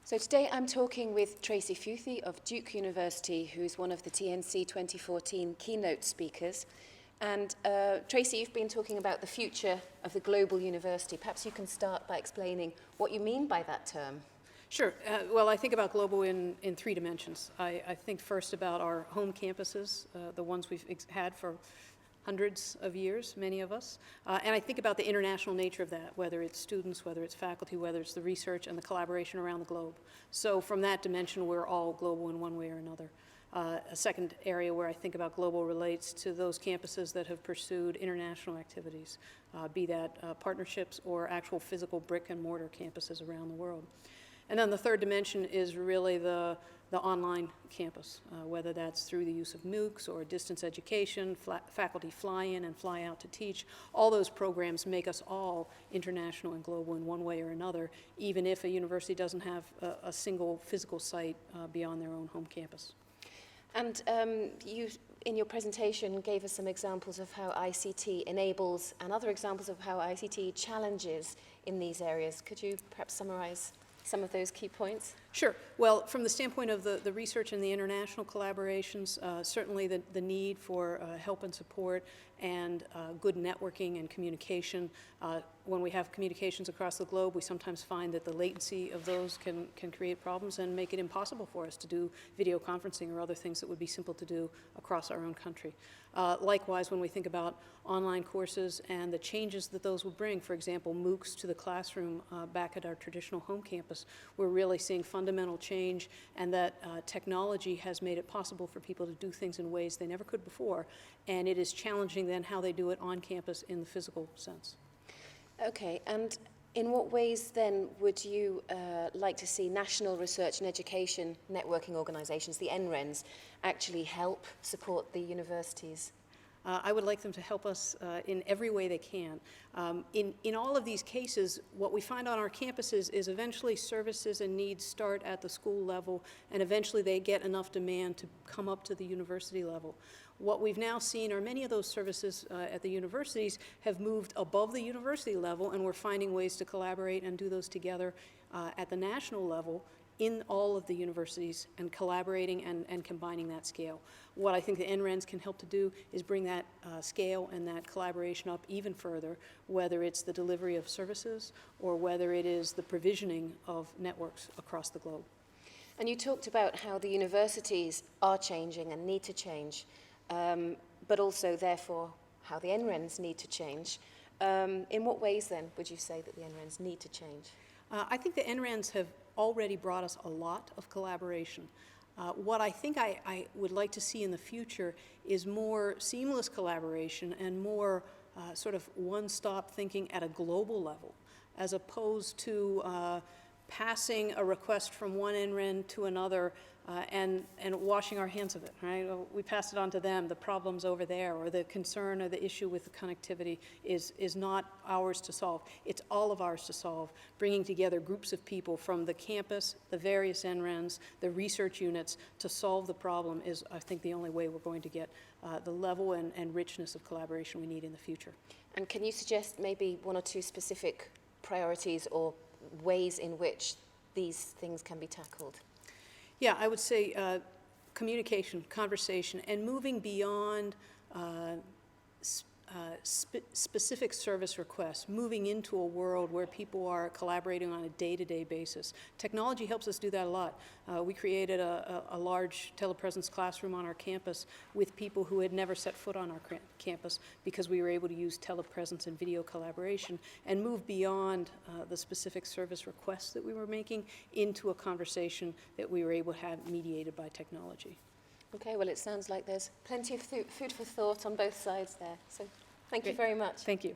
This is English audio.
So today I'm talking with Tracy Futhey of Duke University, who's one of the TNC2014 Keynote speakers. And Tracy, you've been talking about the future of the global university. Perhaps you can start by explaining what you mean by that term. Sure. Well, I think about global in three dimensions. I think first about our home campuses, the ones we've had for hundreds of years, many of us. And I think about the international nature of that, whether it's students, whether it's faculty, whether it's the research and the collaboration around the globe. So from that dimension, we're all global in one way or another. A second area where I think about global relates to those campuses that have pursued international activities, be that partnerships or actual physical brick and mortar campuses around the world. And then the third dimension is really the online campus, whether that's through the use of MOOCs or distance education, faculty fly in and fly out to teach. All those programs make us all international and global in one way or another, even if a university doesn't have a single physical site beyond their own home campus. And you, in your presentation, gave us some examples of how ICT enables and other examples of how ICT challenges in these areas. Could you perhaps summarize some of those key points? Sure. Well, from the standpoint of the research and the international collaborations, certainly the need for help and support and good networking and communication. When we have communications across the globe, we sometimes find that the latency of those can create problems and make it impossible for us to do video conferencing or other things that would be simple to do across our own country. Likewise, when we think about online courses and the changes that those will bring, for example, MOOCs to the classroom back at our traditional home campus, we're really seeing fundamental change, and that technology has made it possible for people to do things in ways they never could before, and it is challenging then how they do it on campus in the physical sense. Okay, and in what ways then would you like to see national research and education networking organizations, the NRENs, actually help support the universities? I would like them to help us in every way they can. In all of these cases, what we find on our campuses is eventually services and needs start at the school level, and eventually they get enough demand to come up to the university level. What we've now seen are many of those services at the universities have moved above the university level, and we're finding ways to collaborate and do those together at the national level in all of the universities, and collaborating and combining that scale. What I think the NRENs can help to do is bring that scale and that collaboration up even further, whether it's the delivery of services or whether it is the provisioning of networks across the globe. And you talked about how the universities are changing and need to change, but also, therefore, how the NRENs need to change. In what ways, then, would you say that the NRENs need to change? I think the NRENs have already brought us a lot of collaboration. What I think I would like to see in the future is more seamless collaboration and more sort of one-stop thinking at a global level, as opposed to passing a request from one NREN to another and washing our hands of it, right? We pass it on to them, the problem's over there, or the concern or the issue with the connectivity is not ours to solve. It's all of ours to solve. Bringing together groups of people from the campus, the various NRENs, the research units to solve the problem is, I think, the only way we're going to get the level and richness of collaboration we need in the future. And can you suggest maybe one or two specific priorities or ways in which these things can be tackled? Yeah, I would say communication, conversation, and moving beyond specific service requests, moving into a world where people are collaborating on a day-to-day basis. Technology helps us do that a lot. We created a large telepresence classroom on our campus with people who had never set foot on our campus because we were able to use telepresence and video collaboration and move beyond the specific service requests that we were making into a conversation that we were able to have mediated by technology. Okay, well, it sounds like there's plenty of food for thought on both sides there. So thank you very much. Thank you.